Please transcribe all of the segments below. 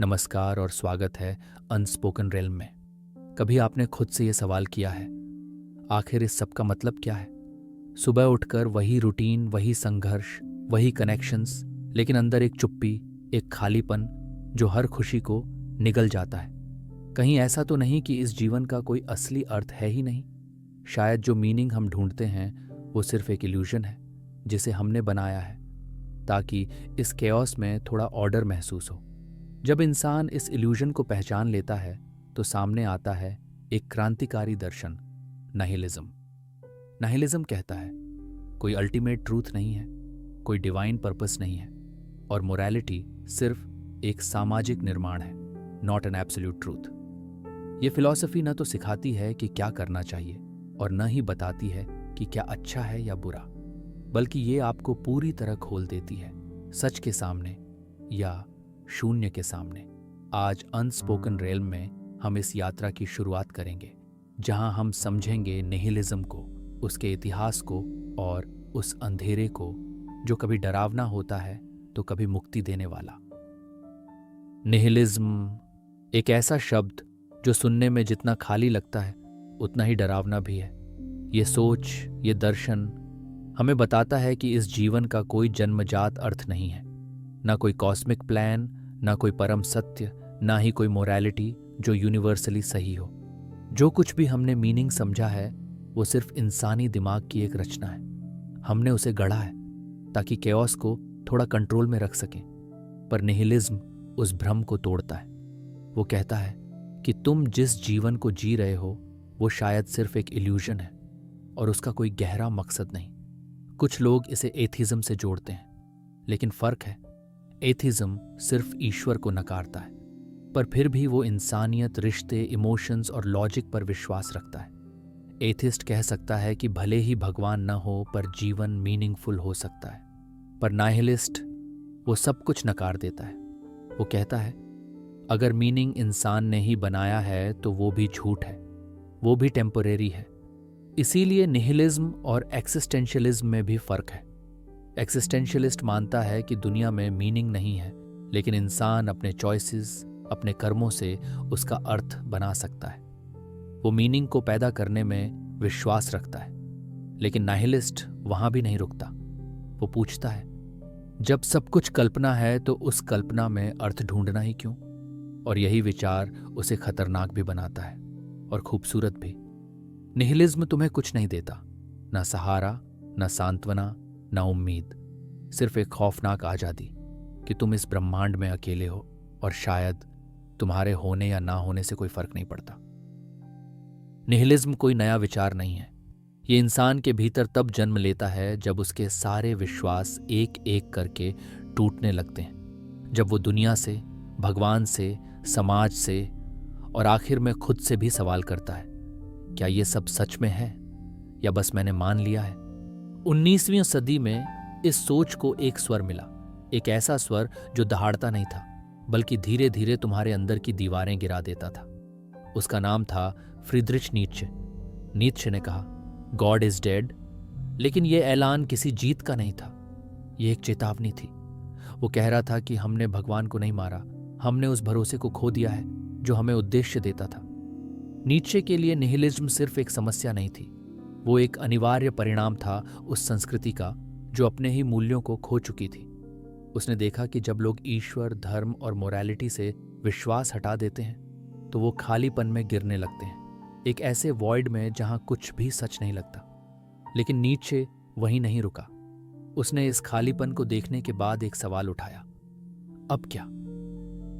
नमस्कार और स्वागत है अनस्पोकन रेल्म में। कभी आपने खुद से ये सवाल किया है, आखिर इस सब का मतलब क्या है? सुबह उठकर वही रूटीन, वही संघर्ष, वही कनेक्शंस, लेकिन अंदर एक चुप्पी, एक खालीपन जो हर खुशी को निगल जाता है। कहीं ऐसा तो नहीं कि इस जीवन का कोई असली अर्थ है ही नहीं? शायद जो मीनिंग हम ढूंढते हैं वो सिर्फ एक इल्यूजन है जिसे हमने बनाया है ताकि इस केओस में थोड़ा ऑर्डर महसूस हो। जब इंसान इस इल्यूजन को पहचान लेता है तो सामने आता है एक क्रांतिकारी दर्शन, नाहिलिज्म। नाहिलिज्म कहता है कोई अल्टीमेट ट्रूथ नहीं है, कोई डिवाइन पर्पस नहीं है, और मोरालिटी सिर्फ एक सामाजिक निर्माण है, नॉट एन एब्सोल्यूट ट्रूथ। ये फिलॉसफी न तो सिखाती है कि क्या करना चाहिए और न ही बताती है कि क्या अच्छा है या बुरा, बल्कि ये आपको पूरी तरह खोल देती है सच के सामने या शून्य के सामने। आज अनस्पोकन रेल्म में हम इस यात्रा की शुरुआत करेंगे जहां हम समझेंगे निहिलिज्म को, उसके इतिहास को और उस अंधेरे को जो कभी डरावना होता है तो कभी मुक्ति देने वाला। निहिलिज्म एक ऐसा शब्द जो सुनने में जितना खाली लगता है उतना ही डरावना भी है। ये सोच, ये दर्शन हमें बताता है कि इस जीवन का कोई जन्मजात अर्थ नहीं है, ना कोई कॉस्मिक प्लान, ना कोई परम सत्य, ना ही कोई मोरालिटी जो यूनिवर्सली सही हो। जो कुछ भी हमने मीनिंग समझा है वो सिर्फ इंसानी दिमाग की एक रचना है। हमने उसे गढ़ा है ताकि केओस को थोड़ा कंट्रोल में रख सकें, पर निहिलिज्म उस भ्रम को तोड़ता है। वो कहता है कि तुम जिस जीवन को जी रहे हो वो शायद सिर्फ एक इल्यूजन है और उसका कोई गहरा मकसद नहीं। कुछ लोग इसे एथिज्म से जोड़ते हैं, लेकिन फर्क है, एथिज्म सिर्फ ईश्वर को नकारता है, पर फिर भी वो इंसानियत, रिश्ते, इमोशंस और लॉजिक पर विश्वास रखता है। एथिस्ट कह सकता है कि भले ही भगवान न हो पर जीवन मीनिंगफुल हो सकता है, पर नाइहिलिस्ट वो सब कुछ नकार देता है। वो कहता है अगर मीनिंग इंसान ने ही बनाया है तो वो भी झूठ है, वो भी टेम्परेरी है। इसीलिए निहिलिज्म और एक्सिस्टेंशियलिज्म में भी फर्क है। एक्सिस्टेंशियलिस्ट मानता है कि दुनिया में मीनिंग नहीं है, लेकिन इंसान अपने चॉइसेस, अपने कर्मों से उसका अर्थ बना सकता है। वो मीनिंग को पैदा करने में विश्वास रखता है, लेकिन नाइहिलिस्ट वहां भी नहीं रुकता। वो पूछता है जब सब कुछ कल्पना है तो उस कल्पना में अर्थ ढूंढना ही क्यों? और यही विचार उसे खतरनाक भी बनाता है और खूबसूरत भी। निहिलिज्म तुम्हें कुछ नहीं देता, ना सहारा, ना सांत्वना, ना उम्मीद, सिर्फ एक खौफनाक आजादी कि तुम इस ब्रह्मांड में अकेले हो और शायद तुम्हारे होने या ना होने से कोई फर्क नहीं पड़ता। निहिलिज्म कोई नया विचार नहीं है। ये इंसान के भीतर तब जन्म लेता है जब उसके सारे विश्वास एक एक करके टूटने लगते हैं, जब वो दुनिया से, भगवान से, समाज से और आखिर में खुद से भी सवाल करता है, क्या ये सब सच में है या बस मैंने मान लिया है? 19वीं सदी में इस सोच को एक स्वर मिला, एक ऐसा स्वर जो दहाड़ता नहीं था बल्कि धीरे धीरे तुम्हारे अंदर की दीवारें गिरा देता था। उसका नाम था फ्रीडरिच नीत्शे। नीत्शे ने कहा गॉड इज डेड, लेकिन यह ऐलान किसी जीत का नहीं था, यह एक चेतावनी थी। वो कह रहा था कि हमने भगवान को नहीं मारा, हमने उस भरोसे को खो दिया है जो हमें उद्देश्य देता था। नीत्शे के लिए निहिलिज्म सिर्फ एक समस्या नहीं थी, वो एक अनिवार्य परिणाम था उस संस्कृति का जो अपने ही मूल्यों को खो चुकी थी। उसने देखा कि जब लोग ईश्वर, धर्म और मोरालिटी से विश्वास हटा देते हैं तो वो खालीपन में गिरने लगते हैं, एक ऐसे वॉइड में जहां कुछ भी सच नहीं लगता। लेकिन नीत्शे वहीं नहीं रुका। उसने इस खालीपन को देखने के बाद एक सवाल उठाया, अब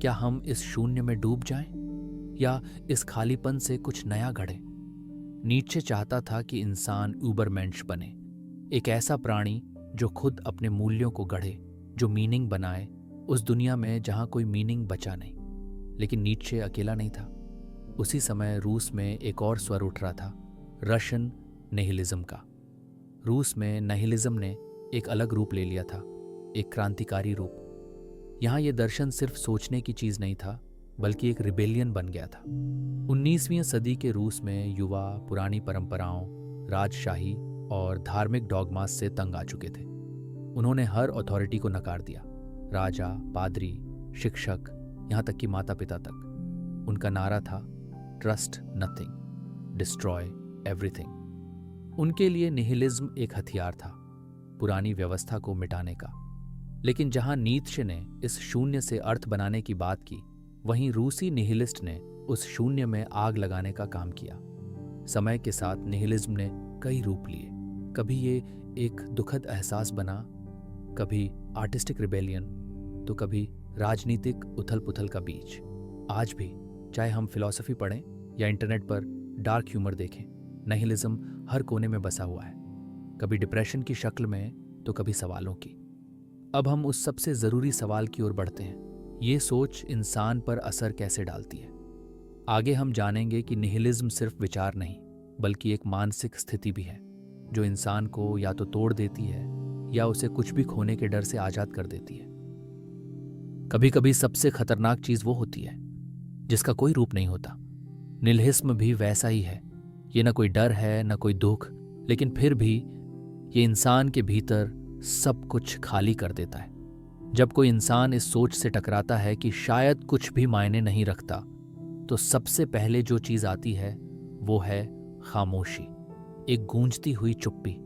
क्या हम इस शून्य में डूब जाएं या इस खालीपन से कुछ नया गढ़े? नीत्शे चाहता था कि इंसान ऊबरमेंश बने, एक ऐसा प्राणी जो खुद अपने मूल्यों को गढ़े, जो मीनिंग बनाए उस दुनिया में जहां कोई मीनिंग बचा नहीं। लेकिन नीत्शे अकेला नहीं था। उसी समय रूस में एक और स्वर उठ रहा था, रशियन निहिलिज्म का। रूस में निहिलिज्म ने एक अलग रूप ले लिया था, एक क्रांतिकारी रूप। यहाँ ये दर्शन सिर्फ सोचने की चीज नहीं था बल्कि एक रिबेलियन बन गया था। 19वीं सदी के रूस में युवा पुरानी परंपराओं, राजशाही और धार्मिक डॉगमास से तंग आ चुके थे। उन्होंने हर अथॉरिटी को नकार दिया, राजा, पादरी, शिक्षक, यहाँ तक कि माता पिता तक। उनका नारा था ट्रस्ट नथिंग, डिस्ट्रॉय एवरीथिंग। उनके लिए निहिलिज्म एक हथियार था, पुरानी व्यवस्था को मिटाने का। लेकिन जहां नीत्शे ने इस शून्य से अर्थ बनाने की बात की, वहीं रूसी निहिलिस्ट ने उस शून्य में आग लगाने का काम किया। समय के साथ निहिलिज्म ने कई रूप लिए। कभी ये एक दुखद एहसास बना, कभी आर्टिस्टिक रिबेलियन, तो कभी राजनीतिक उथल पुथल का बीज। आज भी चाहे हम फिलॉसफी पढ़ें या इंटरनेट पर डार्क ह्यूमर देखें, निहिलिज्म हर कोने में बसा हुआ है, कभी डिप्रेशन की शक्ल में तो कभी सवालों की। अब हम उस सबसे ज़रूरी सवाल की ओर बढ़ते हैं, ये सोच इंसान पर असर कैसे डालती है। आगे हम जानेंगे कि निहिलिज्म सिर्फ विचार नहीं, बल्कि एक मानसिक स्थिति भी है, जो इंसान को या तो तोड़ देती है या उसे कुछ भी खोने के डर से आज़ाद कर देती है। कभी कभी सबसे खतरनाक चीज़ वो होती है जिसका कोई रूप नहीं होता। निहिलिज्म भी वैसा ही है। ये न कोई डर है, न कोई दुख, लेकिन फिर भी ये इंसान के भीतर सब कुछ खाली कर देता है। जब कोई इंसान इस सोच से टकराता है कि शायद कुछ भी मायने नहीं रखता, तो सबसे पहले जो चीज़ आती है वो है खामोशी। एक गूंजती हुई चुप्पी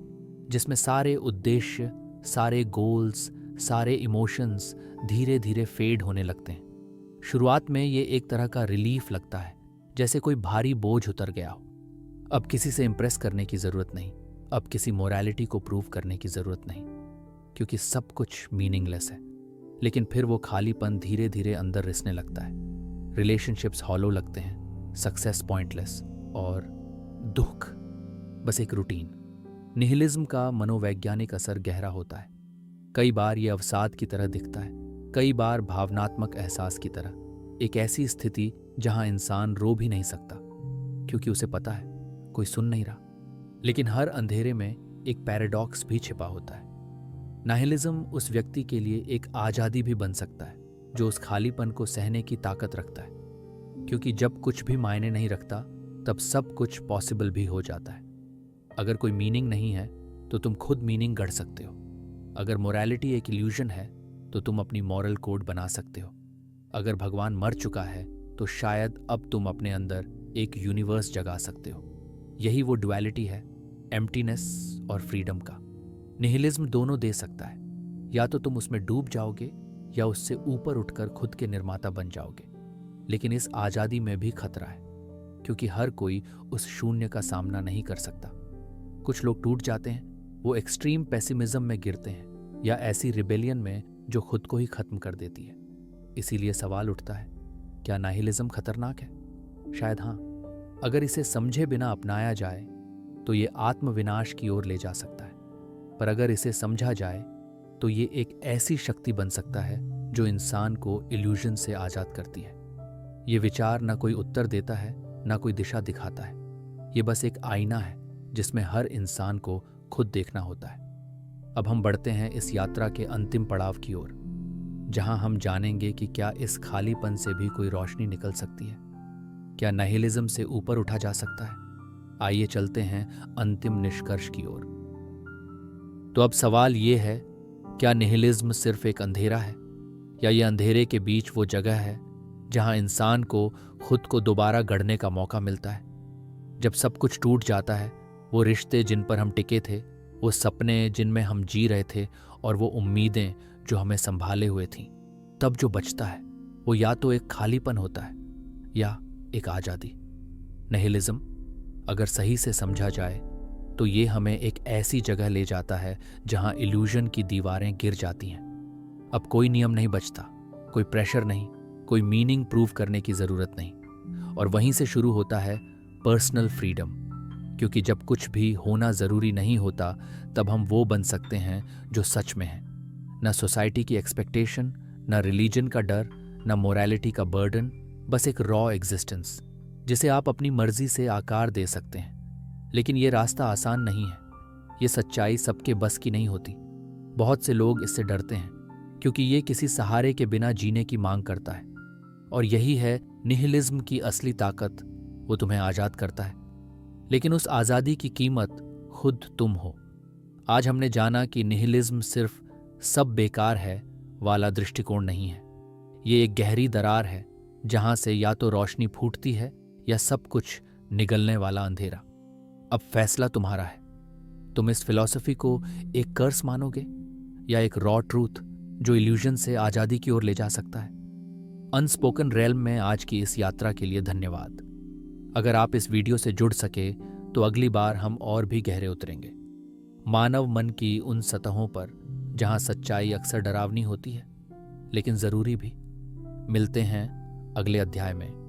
जिसमें सारे उद्देश्य, सारे गोल्स, सारे इमोशंस धीरे धीरे फेड होने लगते हैं। शुरुआत में ये एक तरह का रिलीफ लगता है, जैसे कोई भारी बोझ उतर गया हो। अब किसी से इम्प्रेस करने की ज़रूरत नहीं, अब किसी मोरालिटी को प्रूव करने की ज़रूरत नहीं, क्योंकि सब कुछ मीनिंगलेस है। लेकिन फिर वो खालीपन धीरे धीरे अंदर रिसने लगता है। रिलेशनशिप्स हॉलो लगते हैं, सक्सेस पॉइंटलेस, और दुख बस एक रूटीन। निहिलिज्म का मनोवैज्ञानिक असर गहरा होता है। कई बार ये अवसाद की तरह दिखता है, कई बार भावनात्मक एहसास की तरह। एक ऐसी स्थिति जहां इंसान रो भी नहीं सकता, क्योंकि उसे पता है कोई सुन नहीं रहा। लेकिन हर अंधेरे में एक पैराडॉक्स भी छिपा होता है। निहिलिज्म उस व्यक्ति के लिए एक आज़ादी भी बन सकता है जो उस खालीपन को सहने की ताकत रखता है, क्योंकि जब कुछ भी मायने नहीं रखता तब सब कुछ पॉसिबल भी हो जाता है। अगर कोई मीनिंग नहीं है तो तुम खुद मीनिंग गढ़ सकते हो। अगर मोरालिटी एक इल्यूजन है तो तुम अपनी मॉरल कोड बना सकते हो। अगर भगवान मर चुका है तो शायद अब तुम अपने अंदर एक यूनिवर्स जगा सकते हो। यही वो डुअलिटी है, एम्प्टीनेस और फ्रीडम का। निहिलिज्म दोनों दे सकता है, या तो तुम उसमें डूब जाओगे या उससे ऊपर उठकर खुद के निर्माता बन जाओगे। लेकिन इस आज़ादी में भी खतरा है, क्योंकि हर कोई उस शून्य का सामना नहीं कर सकता। कुछ लोग टूट जाते हैं, वो एक्सट्रीम पेसिमिज्म में गिरते हैं, या ऐसी रिबेलियन में जो खुद को ही खत्म कर देती है। इसीलिए सवाल उठता है, क्या निहिलिज्म खतरनाक है? शायद हाँ। अगर इसे समझे बिना अपनाया जाए तो ये आत्मविनाश की ओर ले जा सकता है, पर अगर इसे समझा जाए तो ये एक ऐसी शक्ति बन सकता है जो इंसान को इल्यूजन से आज़ाद करती है। ये विचार ना कोई उत्तर देता है, ना कोई दिशा दिखाता है। ये बस एक आईना है जिसमें हर इंसान को खुद देखना होता है। अब हम बढ़ते हैं इस यात्रा के अंतिम पड़ाव की ओर, जहां हम जानेंगे कि क्या इस खालीपन से भी कोई रोशनी निकल सकती है, क्या निहिलिज्म से ऊपर उठा जा सकता है। आइए चलते हैं अंतिम निष्कर्ष की ओर। तो अब सवाल ये है, क्या निहिलिज्म सिर्फ एक अंधेरा है, या ये अंधेरे के बीच वो जगह है जहां इंसान को खुद को दोबारा गढ़ने का मौका मिलता है? जब सब कुछ टूट जाता है, वो रिश्ते जिन पर हम टिके थे, वो सपने जिनमें हम जी रहे थे, और वो उम्मीदें जो हमें संभाले हुए थीं, तब जो बचता है वो या तो एक खालीपन होता है या एक आज़ादी। निहिलिज्म अगर सही से समझा जाए तो ये हमें एक ऐसी जगह ले जाता है जहां इल्यूजन की दीवारें गिर जाती हैं। अब कोई नियम नहीं बचता, कोई प्रेशर नहीं, कोई मीनिंग प्रूव करने की ज़रूरत नहीं, और वहीं से शुरू होता है पर्सनल फ्रीडम। क्योंकि जब कुछ भी होना ज़रूरी नहीं होता, तब हम वो बन सकते हैं जो सच में हैं। न सोसाइटी की एक्सपेक्टेशन, न रिलीजन का डर, न मोरालिटी का बर्डन, बस एक रॉ एग्जिस्टेंस जिसे आप अपनी मर्जी से आकार दे सकते हैं। लेकिन ये रास्ता आसान नहीं है, ये सच्चाई सबके बस की नहीं होती। बहुत से लोग इससे डरते हैं क्योंकि ये किसी सहारे के बिना जीने की मांग करता है, और यही है निहिलिज्म की असली ताकत, वो तुम्हें आज़ाद करता है। लेकिन उस आज़ादी की कीमत खुद तुम हो। आज हमने जाना कि निहिलिज्म सिर्फ सब बेकार है वाला दृष्टिकोण नहीं है, ये एक गहरी दरार है जहां से या तो रोशनी फूटती है या सब कुछ निगलने वाला अंधेरा। अब फैसला तुम्हारा है। तुम इस फिलॉसफी को एक कर्स मानोगे या एक रॉ ट्रूथ जो इल्यूजन से आजादी की ओर ले जा सकता है। अनस्पोकन रेल्म में आज की इस यात्रा के लिए धन्यवाद। अगर आप इस वीडियो से जुड़ सके तो अगली बार हम और भी गहरे उतरेंगे मानव मन की उन सतहों पर जहां सच्चाई अक्सर डरावनी होती है लेकिन जरूरी भी। मिलते हैं अगले अध्याय में।